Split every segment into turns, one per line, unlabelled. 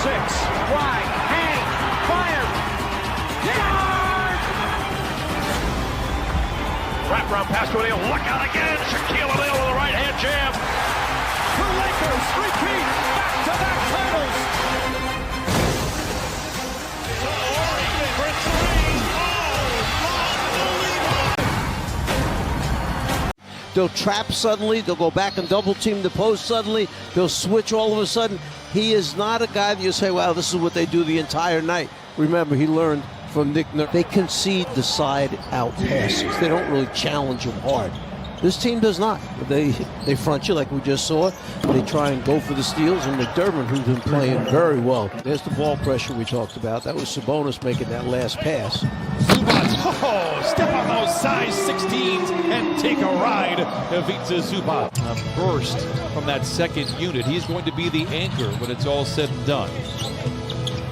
Wide, hang, fire. Yard!
Wraparound pass to O'Neal. Look out again. Shaquille O'Neal with a right-hand jam.
The Lakers repeat back-to-back titles.
For three.
They'll trap suddenly. They'll go back and double team the post suddenly. They'll switch all of a sudden. He is not a guy that you say, wow, this is what they do the entire night. Remember, he learned from Nick Nurse. They concede the side-out passes. They don't really challenge him hard. This team does not. They front you like we just saw. They try and go for the steals, and McDermott, who's been playing very well. There's the ball pressure we talked about. That was Sabonis making that last pass.
Zubac, step on those size 16s and take a ride. Ivica Zubac. A burst from that second unit. He's going to be the anchor when it's all said and done.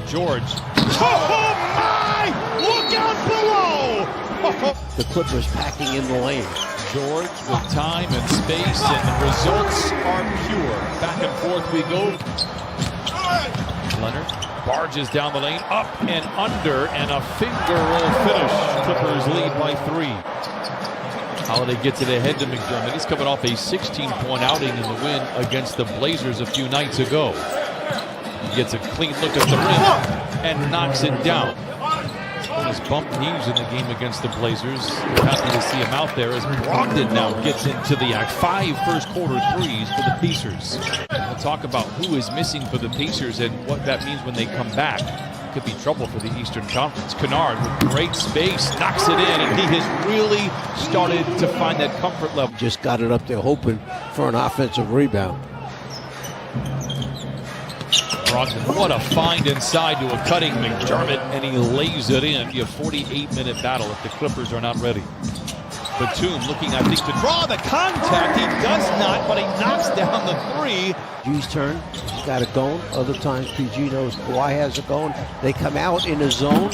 George. Oh my! Look out below!
The Clippers packing in the lane.
George with time and space, and the results are pure. Back and forth we go. Leonard barges down the lane, up and under, and a finger roll finish. Clippers lead by 3. Holiday gets it ahead to McDermott. He's coming off a 16-point outing in the win against the Blazers a few nights ago. He gets a clean look at the rim and knocks it down. His bumped knees in the game against the Blazers. We're happy to see him out there as Brogdon now gets into the act. 5 first-quarter threes for the Pacers. We'll talk about who is missing for the Pacers and what that means when they come back. Could be trouble for the Eastern Conference. Kennard with great space, knocks it in, and he has really started to find that comfort level.
Just got it up there hoping for an offensive rebound.
Brogdon, what a find inside to a cutting McDermott, and he lays it in. A 48-minute battle if the Clippers are not ready. Batum looking, I think, to draw the contact. He does not, but he knocks down the 3.
G's turn. He's got it going. Other times PG knows Kawhi has it going. They come out in a zone.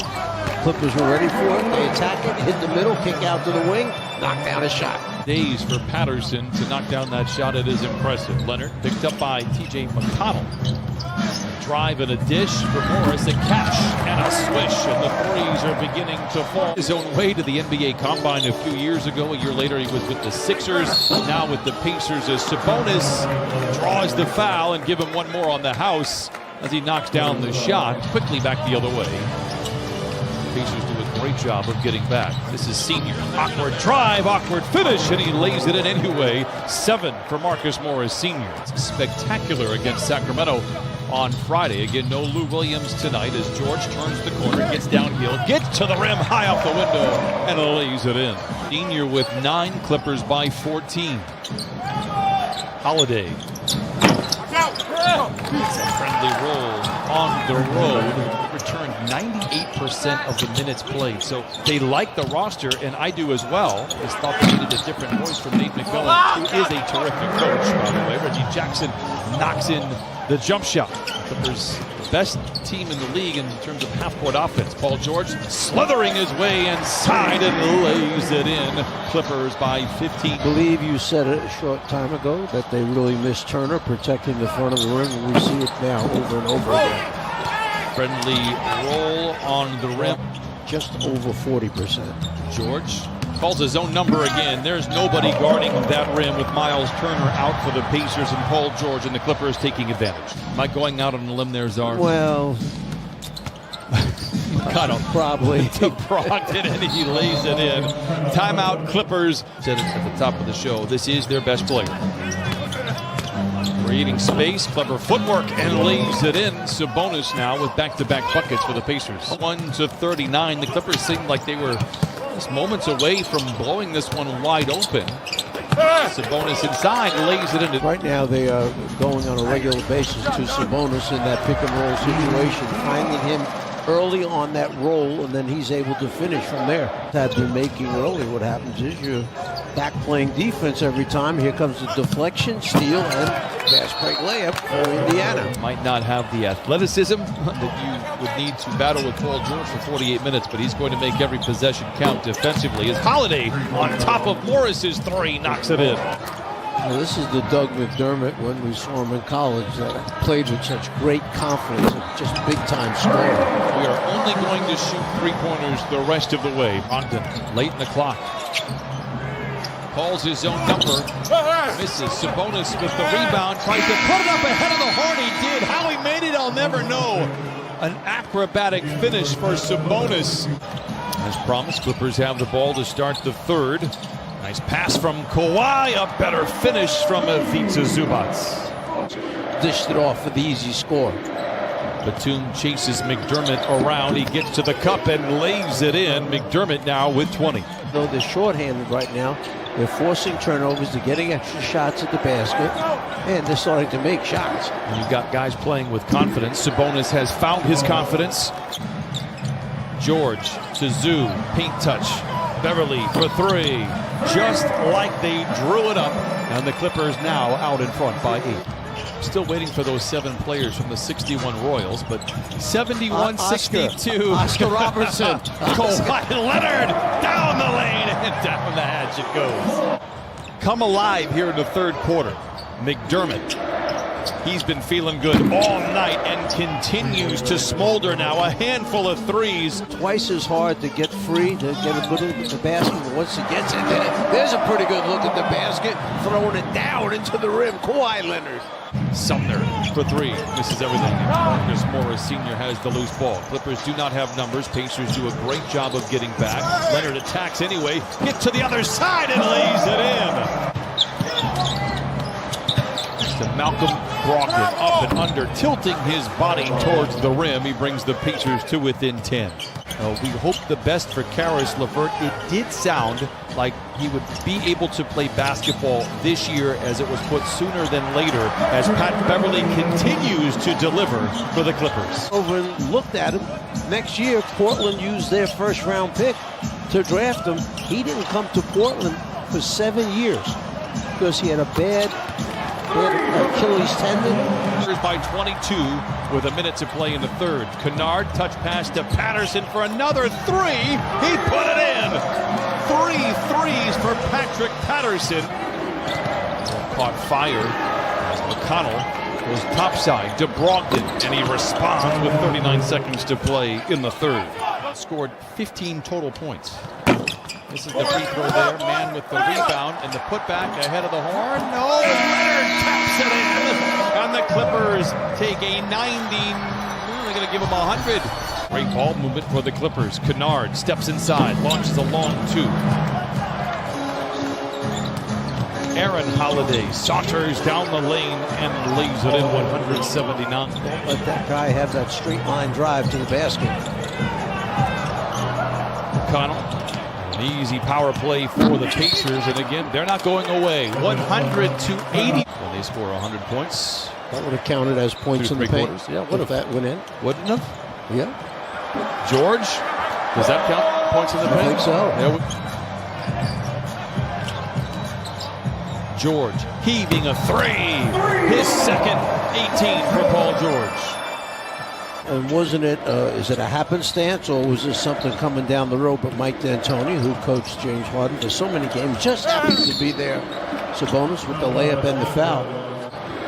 Clippers were ready for it. They attack it, hit the middle, kick out to the wing, knock down a shot.
Days for Patterson to knock down that shot. It is impressive. Leonard picked up by T.J. McConnell. Drive and a dish for Morris, a catch and a swish, and the threes are beginning to fall. His own way to the NBA Combine a few years ago. A year later, he was with the Sixers. Now with the Pacers as Sabonis draws the foul and give him one more on the house as he knocks down the shot. Quickly back the other way. The Pacers do a great job of getting back. This is Senior. Awkward drive, awkward finish, and he lays it in anyway. 7 for Marcus Morris Sr. It's spectacular against Sacramento on Friday. Again, no Lou Williams tonight as George turns the corner, gets downhill, gets to the rim, high off the window, and lays it in. Senior with 9, Clippers by 14. Holiday. It's a friendly roll on the road. Returned 98% of the minutes played. So they like the roster, and I do as well. Just thought they needed a different voice from Nate McMillan, who is a terrific coach, by the way. Reggie Jackson knocks in the jump shot. Clippers, the best team in the league in terms of half-court offense. Paul George slithering his way inside and lays it in. Clippers by 15.
I believe you said it a short time ago that they really missed Turner protecting the front of the rim, and we see it now over and over again.
Friendly roll on the rim.
Just over 40%.
George calls his own number again. There's nobody guarding that rim with Miles Turner out for the Pacers and Paul George, and the Clippers taking advantage. Am I going out on a limb there, Czar?
Well,
kind of
probably.
to Brogdon, and he lays it in. Timeout, Clippers. Said it at the top of the show. This is their best player. Creating space, clever footwork, and lays it in. Sabonis now with back-to-back buckets for the Pacers. 1-39. The Clippers seemed like they were just moments away from blowing this one wide open. Sabonis inside, lays it in.
Right now they are going on a regular basis to Sabonis in that pick-and-roll situation, finding him early on that roll, and then he's able to finish from there. Had been making early. What happens is you're back playing defense every time. Here comes the deflection, steal, and fast break layup for Indiana.
Might not have the athleticism that you would need to battle with Paul George for 48 minutes, but he's going to make every possession count defensively. As Holiday on top of Morris's 3 knocks it in.
Now, this is the Doug McDermott when we saw him in college that played with such great confidence and just big-time scorer.
We are only going to shoot three-pointers the rest of the way. Ogden, late in the clock. Calls his own number. Misses. Sabonis with the rebound. Tries to put it up ahead of the horn. He did. How he made it, I'll never know. An acrobatic finish for Sabonis. As promised, Clippers have the ball to start the third. Nice pass from Kawhi. A better finish from Ivica Zubac.
Dished it off for the easy score.
Batum chases McDermott around. He gets to the cup and lays it in. McDermott now with 20.
Though they're shorthanded right now, they're forcing turnovers, they're getting extra shots at the basket, and they're starting to make shots.
And you've got guys playing with confidence. Sabonis has found his confidence. George to Zoo, paint touch. Beverly for three. Just like they drew it up. And the Clippers now out in front by 8. Still waiting for those 7 players from the 61 Royals, but 71-62.
Oscar Robertson.
Kawhi Leonard down the lane and down the hatch it goes. Come alive here in the third quarter. McDermott. He's been feeling good all night and continues to smolder now. A handful of threes.
Twice as hard to get free, to get a good look at the basket. But once he gets in there, there's a pretty good look at the basket. Throwing it down into the rim. Kawhi Leonard.
Sumner for 3. Misses everything. Marcus Morris Sr. has the loose ball. Clippers do not have numbers. Pacers do a great job of getting back. Leonard attacks anyway. Gets to the other side and lays it in. To Malcolm Brogdon, up and under, tilting his body towards the rim. He brings the Pacers to within 10. We hope the best for Caris LeVert. It did sound like he would be able to play basketball this year, as it was put sooner than later, as Pat Beverly continues to deliver for the Clippers.
Over and looked at him. Next year, Portland used their first-round pick to draft him. He didn't come to Portland for 7 years because he had a bad Achilles tendon.
By 22 with a minute to play in the third. Kennard, touch pass to Patterson for another 3. He put it in. 3 threes for Patrick Patterson. Caught fire as McConnell goes topside to Brogdon, and he responds with 39 seconds to play in the third. Scored 15 total points. This is the free throw there. Man with the rebound and the putback ahead of the horn. No, Leonard taps it in. And the Clippers take a 90. They're going to give him 100. Great ball movement for the Clippers. Kennard steps inside, launches a long 2. Aaron Holiday saunters down the lane and lays it in 179.
Don't let that guy have that straight line drive to the basket.
McConnell. Easy power play for the Pacers, and again, they're not going away. 100-80. When they score 100 points.
That would have counted as points in the paint. Yeah, what if that went in?
Wouldn't have?
Yeah.
George, does that count points in the paint?
I think so.
George heaving a 3. His second 18 for Paul George.
And wasn't it, is it a happenstance, or was this something coming down the road? But Mike D'Antoni, who coached James Harden for so many games, just happened to be there. Sabonis with the layup and the foul.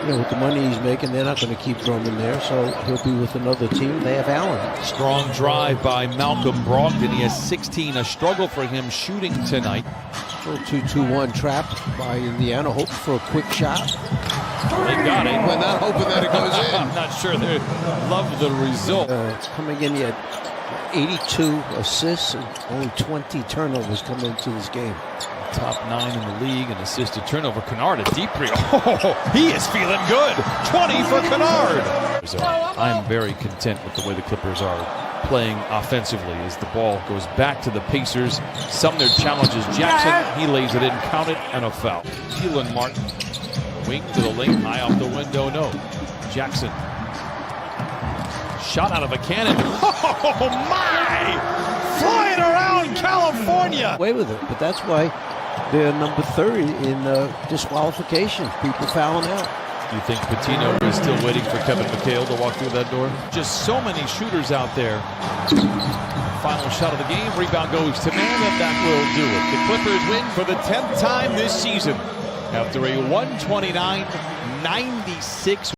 You know, with the money he's making, they're not going to keep Drummond there, so he'll be with another team. They have Allen.
Strong drive by Malcolm Brogdon. He has 16. A struggle for him shooting tonight.
Little 2-2-1 trap by Indiana, hoping for a quick shot.
They got it.
We're not hoping that it goes in.
I'm not sure they love the result.
It's coming in, he had 82 assists and only 20 turnovers coming into this game.
Top 9 in the league in assist to turnover. Kennard, a deep three. Oh, he is feeling good. 20 for Kennard. I'm very content with the way the Clippers are playing offensively as the ball goes back to the Pacers. Sumner challenges Jackson. He lays it in, count it, and a foul. Keelan Martin, wing to the lane, high off the window, no. Jackson. Shot out of a cannon. Oh, my! Flying around California.
Away with it, but that's why they're number 30 in disqualifications. People fouling out.
Do you think Patino is still waiting for Kevin McHale to walk through that door? Just so many shooters out there. Final shot of the game. Rebound goes to man, and that will do it. The Clippers win for the 10th time this season. after a 129-96